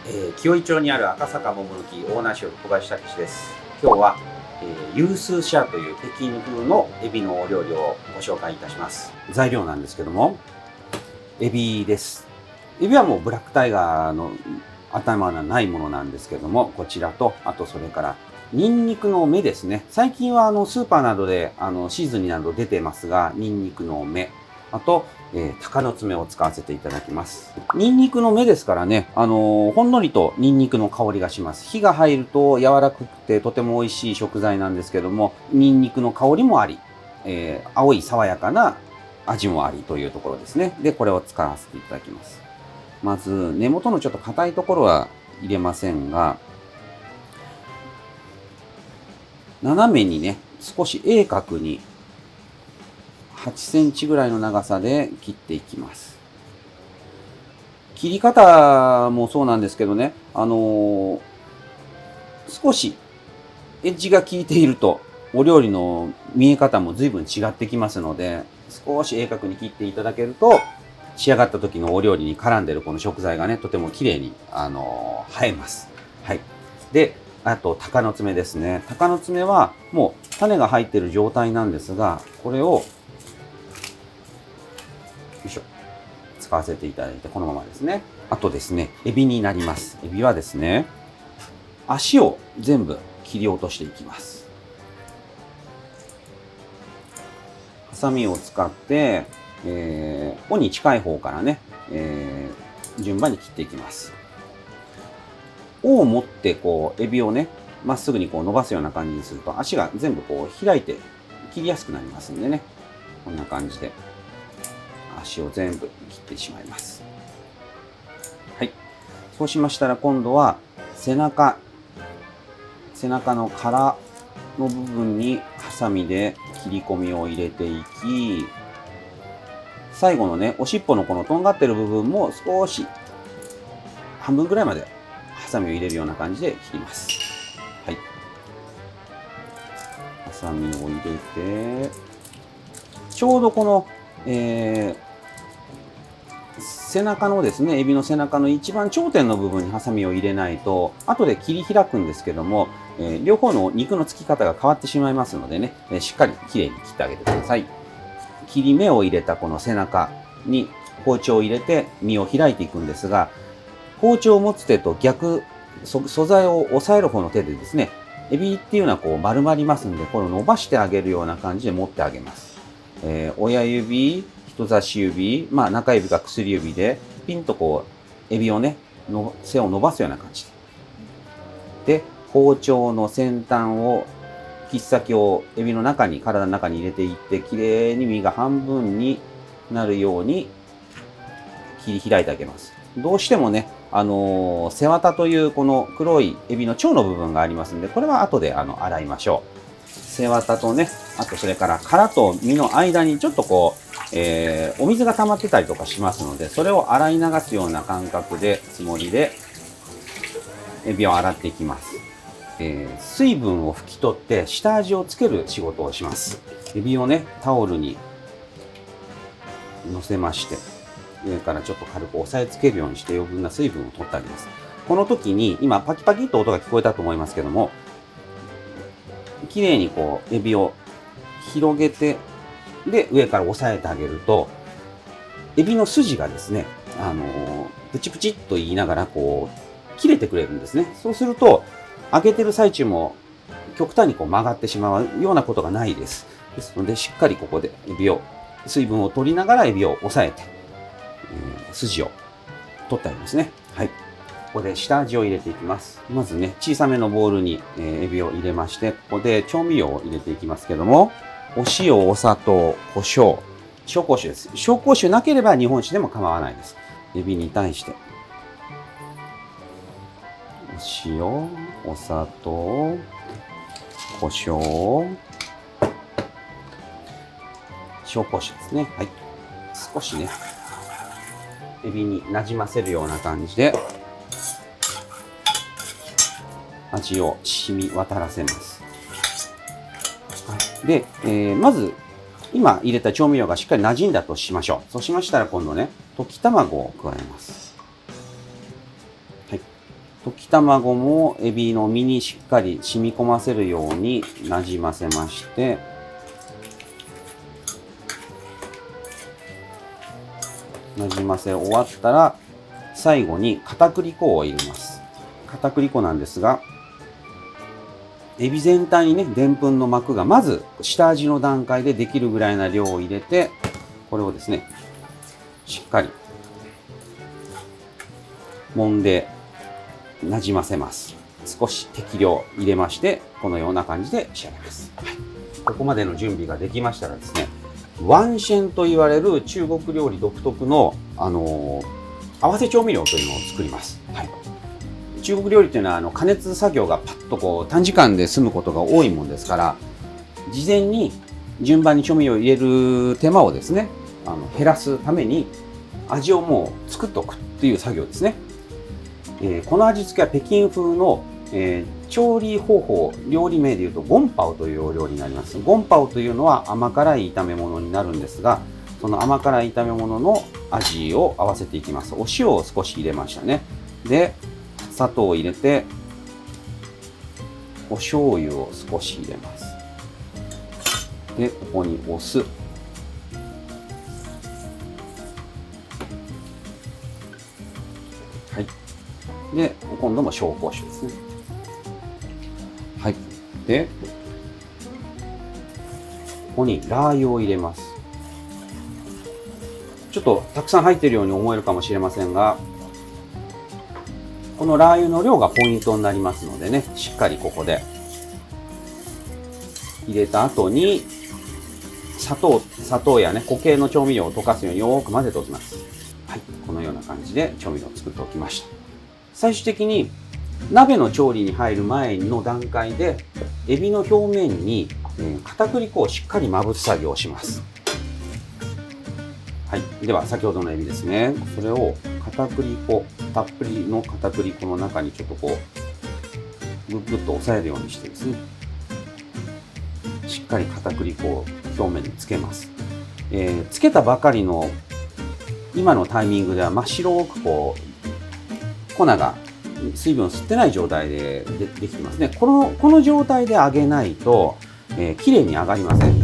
紀尾井町にある赤坂桃の木オーナーシェフ小林武史です。今日は、ユースーシャーという北京風のエビのお料理をご紹介いたします。材料なんですけども、エビです。エビはもうブラックタイガーの頭がないものなんですけども、こちらと、あとそれからニンニクの芽ですね。最近はスーパーなどでシーズンになど出てますが、ニンニクの芽、あと、鷹の爪を使わせていただきます。ニンニクの芽ですからね、ほんのりとニンニクの香りがします。火が入ると柔らかくてとても美味しい食材なんですけども、ニンニクの香りもあり、青い爽やかな味もありというところですね。で、これを使わせていただきます。まず、根元のちょっと硬いところは入れませんが、斜めにね、少し鋭角に8センチぐらいの長さで切っていきます。切り方もそうなんですけどね、少しエッジが効いているとお料理の見え方も随分違ってきますので、少し鋭角に切っていただけると仕上がった時のお料理に絡んでいるこの食材がね、とても綺麗に映えます。はい。で、あと鷹の爪ですね。鷹の爪はもう種が入っている状態なんですが、これをよいしょ。使わせていただいて、このままですね。あとですね、エビになります。エビはですね、足を全部切り落としていきます。ハサミを使って、尾に近い方からね、順番に切っていきます。尾を持って、こう、エビをね、まっすぐにこう伸ばすような感じにすると、足が全部こう開いて切りやすくなりますんでね。こんな感じで。足を全部切ってしまいます。はい。そうしましたら今度は背中の殻の部分にハサミで切り込みを入れていき、最後のね、おしっぽのこのとんがってる部分も少し半分ぐらいまでハサミを入れるような感じで切ります。はい。ハサミを入れて、ちょうどこの、背中のですね、エビの背中の一番頂点の部分にハサミを入れないと、後で切り開くんですけども、両方の肉の付き方が変わってしまいますのでね、しっかりきれいに切ってあげてください。切り目を入れたこの背中に包丁を入れて身を開いていくんですが、包丁を持つ手と逆、素材を押さえる方の手でですね、エビっていうのはこう丸まりますので、これを伸ばしてあげるような感じで持ってあげます。親指、人差し指、まあ中指か薬指でピンとこうエビをね、背を伸ばすような感じで。で、包丁の先端を、切っ先をエビの中に、体の中に入れていって、きれいに身が半分になるように切り開いてあげます。どうしてもね、背わたというこの黒いエビの腸の部分がありますんで、これは後で洗いましょう。背わたとね、あとそれから殻と身の間にちょっとこう、お水が溜まってたりとかしますので、それを洗い流すような感覚で、つもりで、エビを洗っていきます。水分を拭き取って下味をつける仕事をします。エビをね、タオルに乗せまして、上からちょっと軽く押さえつけるようにして余分な水分を取ってあげます。この時に、今パキパキっと音が聞こえたと思いますけども、きれいにこう、エビを広げて、で、上から押さえてあげると、エビの筋がですね、プチプチっと言いながら、こう、切れてくれるんですね。そうすると、揚げてる最中も極端にこう曲がってしまうようなことがないです。ですので、しっかりここでエビを、水分を取りながらエビを押さえて、筋を取ってあげますね。はい。ここで下味を入れていきます。まずね、小さめのボウルに、エビを入れまして、ここで調味料を入れていきますけども、お塩、お砂糖、胡椒、紹興酒です。紹興酒なければ日本酒でも構わないです。エビに対して、お塩、お砂糖、胡椒、紹興酒ですね。はい。少しね、エビになじませるような感じで、味を染み渡らせます。で、まず、今入れた調味料がしっかり馴染んだとしましょう。そうしましたら今度ね、溶き卵を加えます。はい。溶き卵もエビの身にしっかり染み込ませるようになじませまして、なじませ終わったら最後に片栗粉を入れます。片栗粉なんですが、エビ全体にね、でんぷんの膜がまず下味の段階でできるぐらいな量を入れて、これをですね、しっかり揉んでなじませます。少し適量入れまして、このような感じで仕上げます。はい、ここまでの準備ができましたらですね、ワンシェンと言われる中国料理独特の、合わせ調味料というのを作ります。はい、中国料理というのは加熱作業がパッとこう短時間で済むことが多いもんですから、事前に順番に調味料を入れる手間をですね、減らすために味をもう作っておくっていう作業ですね。この味付けは北京風の、調理方法、料理名でいうとゴンパオというお料理になります。ゴンパオというのは甘辛い炒め物になるんですが、その甘辛い炒め物の味を合わせていきます。お塩を少し入れましたね。で、砂糖を入れて、お醤油を少し入れます。で、ここにお酢。はい。で、今度も紹興酒ですね。はい。で、ここにラー油を入れます。ちょっとたくさん入っているように思えるかもしれませんが、このラー油の量がポイントになりますのでね、しっかりここで入れた後に砂糖やね、固形の調味料を溶かすようによく混ぜておきます。はい、このような感じで調味料を作っておきました。最終的に鍋の調理に入る前の段階でエビの表面に片栗粉をしっかりまぶす作業をします。はい、では先ほどのエビですね、それを片栗粉たっぷりの片栗粉の中にちょっとこうグッグッと押さえるようにしてですね、しっかり片栗粉を表面につけます。つけたばかりの今のタイミングでは真っ白くこう粉が水分を吸ってない状態でできてますね。この状態で揚げないと、綺麗に揚がりません。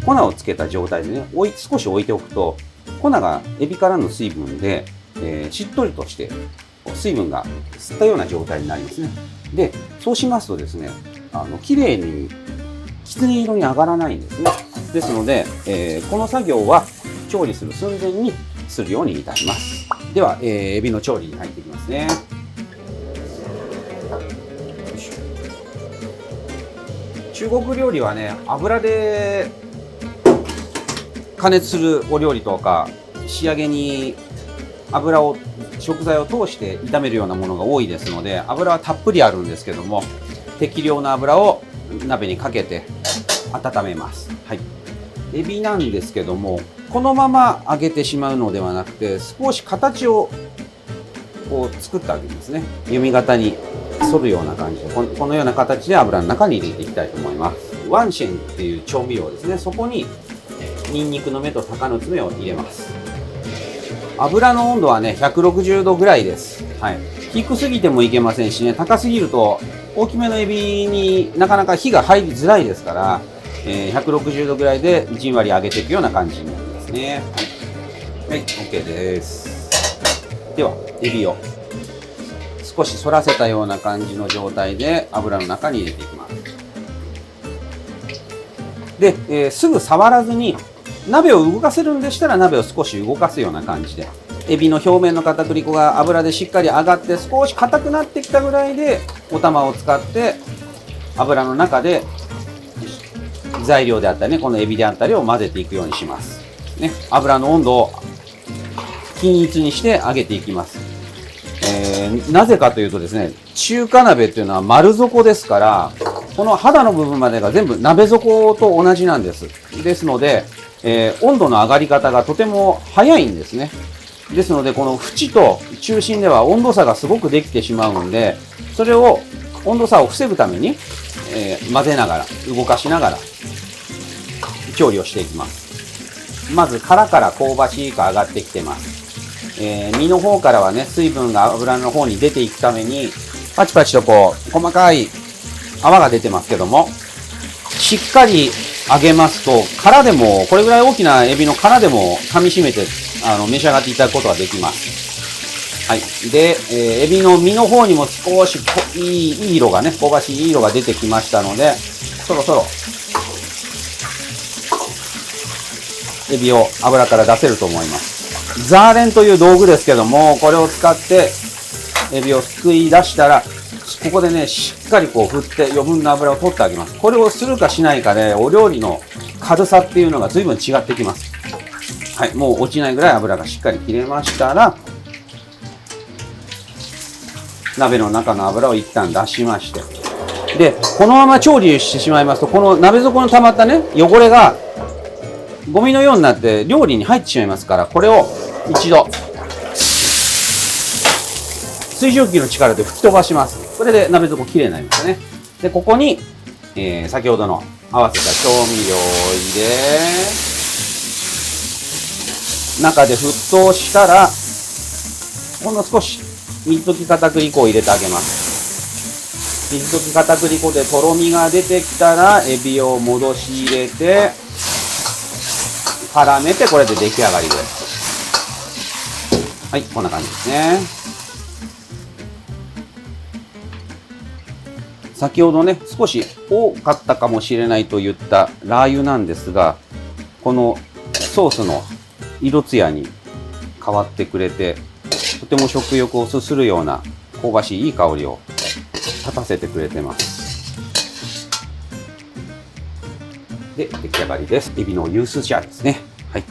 粉をつけた状態でね、少し置いておくと粉がエビからの水分で、しっとりとして水分が吸ったような状態になりますね。で、そうしますとですね、綺麗にきつね色に上がらないんですね。ですので、この作業は調理する寸前にするようにいたします。では、エビの調理に入っていきますね。中国料理はね、油で加熱するお料理とか、仕上げに食材を通して炒めるようなものが多いですので、油はたっぷりあるんですけども、適量の油を鍋にかけて温めます。はい、エビなんですけども、このまま揚げてしまうのではなくて、少し形をこう作ってあげるんですね。弓形に反るような感じで、このような形で油の中に入れていきたいと思います。ワンシェンっていう調味料ですね、そこにニンニクの芽と鷹の爪を入れます。油の温度はね、160度ぐらいです。はい、低すぎてもいけませんしね、高すぎると大きめのエビになかなか火が入りづらいですから、160度ぐらいでじんわり揚げていくような感じになりますね。はい、OK です。ではエビを少し反らせたような感じの状態で油の中に入れていきます。で、すぐ触らずに鍋を動かせるんでしたら鍋を少し動かすような感じで、エビの表面の片栗粉が油でしっかり上がって少し硬くなってきたぐらいでお玉を使って油の中で材料であったりね、このエビであったりを混ぜていくようにします、ね、油の温度を均一にして揚げていきます。なぜかというとですね、中華鍋っていうのは丸底ですから、この肌の部分までが全部鍋底と同じなんです。ですので、温度の上がり方がとても早いんですね。ですので、この縁と中心では温度差がすごくできてしまうんで、それを温度差を防ぐために、混ぜながら動かしながら調理をしていきます。まず殻から香ばしく上がってきてます。身の方からはね、水分が油の方に出ていくためにパチパチとこう、細かい泡が出てますけども、しっかり揚げますと、殻でも、これぐらい大きなエビの殻でも噛み締めて、召し上がっていただくことができます。はい。で、エビの身の方にも少しいい色がね、香ばしい色が出てきましたので、そろそろ、エビを油から出せると思います。ザーレンという道具ですけども、これを使って、エビをすくい出したら、ここでね、しっかりこう振って余分な油を取ってあげます。これをするかしないかで、お料理の軽さっていうのが随分違ってきます。はい、もう落ちないぐらい油がしっかり切れましたら、鍋の中の油を一旦出しまして。で、このまま調理してしまいますと、この鍋底に溜まったね、汚れが、ゴミのようになって料理に入ってしまいますから、これを一度、水蒸気の力で吹き飛ばします。これで鍋底きれいになりますね。で、ここに、先ほどの合わせた調味料を入れ、中で沸騰したら、ほんの少し水溶き片栗粉を入れてあげます。水溶き片栗粉でとろみが出てきたら、エビを戻し入れて、絡めて、これで出来上がりです。はい、こんな感じですね。先ほどね、少し多かったかもしれないと言ったラー油なんですが、このソースの色艶に変わってくれて、とても食欲をそそるような香ばしいいい香りを立たせてくれてます。で、出来上がりです。エビのユースジャーですね。はい。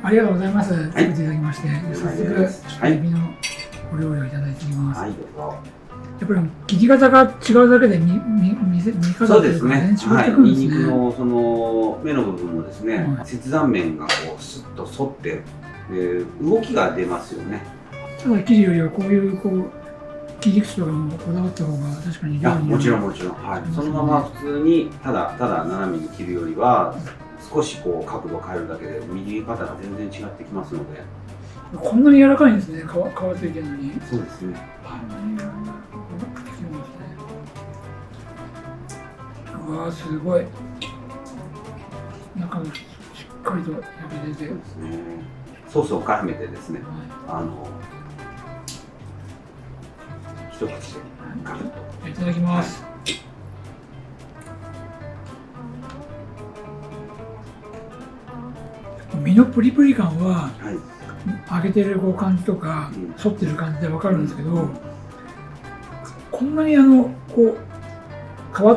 ありがとうございます。作っていただきまして、早速、エビのお料理をいただいてみます。はい、どうぞ。やっぱり切り方が違うだけで見方というか全然違ってくるんですね。はい、ニンニクのその目の部分もですね、切断面がこうスッと反って動きが出ますよね。ただ切るよりはこういう切り口とかもこだわった方が確かに料理にもちろんもちろん、はい、そのまま普通にただ斜めに切るよりは少しこう角度変えるだけで握り方が全然違ってきますので。こんなに柔らかいんですね。皮ついてるのに。そうですね。うわー、すごい。中がしっかりと焼けてて。そうですね。ソースを絡めてですね。一口でガブッと。いただきます。身のプリプリ感は、揚げてる感じとか、反ってる感じで分かるんですけど、こんなに皮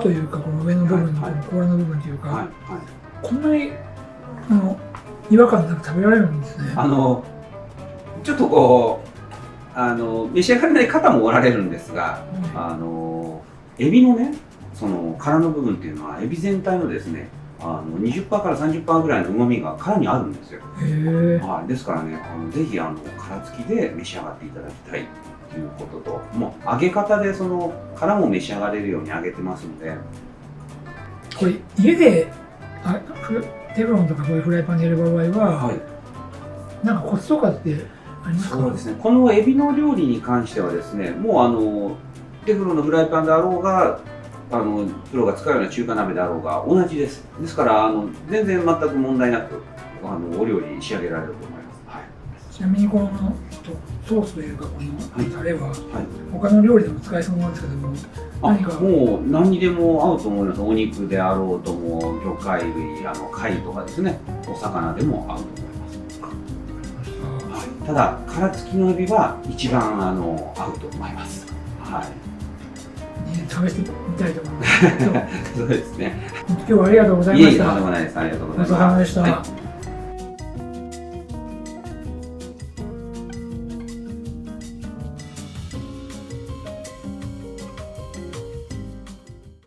というか、この上の部分の甲羅の部分というか、こんなに違和感なく食べられるんですね。ちょっとこう召し上がれない方もおられるんですが、エビのね、その殻の部分っていうのはエビ全体のですね、20%から 30% ぐらいの旨味が殻にあるんですよ。ですからね、ぜひ殻付きで召し上がっていただきたいということと、もう揚げ方でその殻も召し上がれるように揚げてますので。これ家でテフロンとかそういうフライパンでやる場合は、なんかコツとかってありますか？そうですね。このエビの料理に関してはですね、もうテフロンのフライパンであろうが、プロが使うような中華鍋であろうが同じです。ですから全然全く問題なくお料理仕上げられると思います。ちなみにこのソースというかこのタレは他の料理でも使えそうなんですけども、何かもう何にでも合うと思います。お肉であろうとも魚介類貝とかですね、お魚でも合うと思います。ただ殻付きのエビは一番合うと思います。試してみたいと思います。そうですね。今日はありがとうございました。とんでもないです。ありがとうございます。お疲れ様でした。